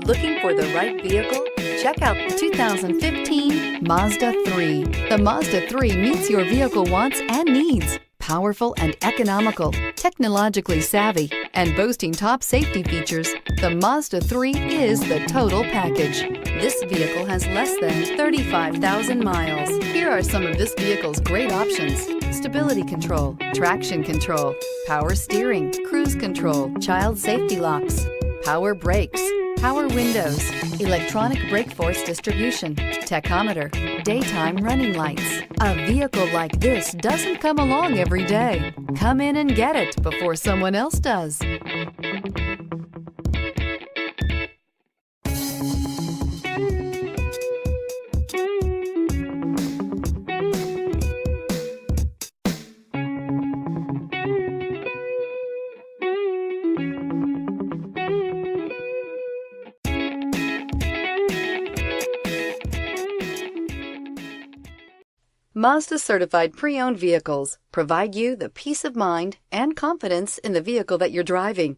Looking for the right vehicle? Check out the 2015 Mazda 3. The Mazda 3 meets your vehicle wants and needs. Powerful and economical, technologically savvy, and boasting top safety features, the Mazda 3 is the total package. This vehicle has less than 35,000 miles. Here are some of this vehicle's great options: stability control, traction control, power steering, cruise control, child safety locks, power brakes, power windows, electronic brake force distribution, tachometer, daytime running lights. A vehicle like this doesn't come along every day. Come in and get it before someone else does. Mazda certified pre-owned vehicles provide you the peace of mind and confidence in the vehicle that you're driving.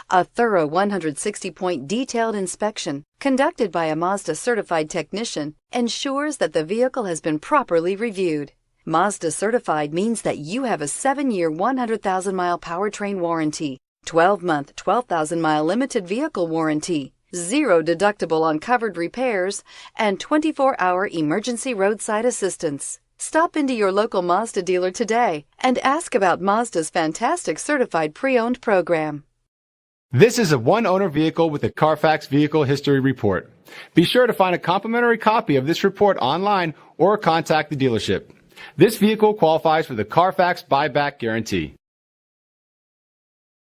A thorough 160-point detailed inspection conducted by a Mazda certified technician ensures that the vehicle has been properly reviewed. Mazda certified means that you have a 7-year, 100,000-mile powertrain warranty, 12-month, 12,000-mile limited vehicle warranty, 0 deductible on covered repairs, and 24-hour emergency roadside assistance. Stop into your local Mazda dealer today and ask about Mazda's fantastic certified pre-owned program. This is a one-owner vehicle with a Carfax Vehicle History Report. Be sure to find a complimentary copy of this report online or contact the dealership. This vehicle qualifies for the Carfax Buyback Guarantee.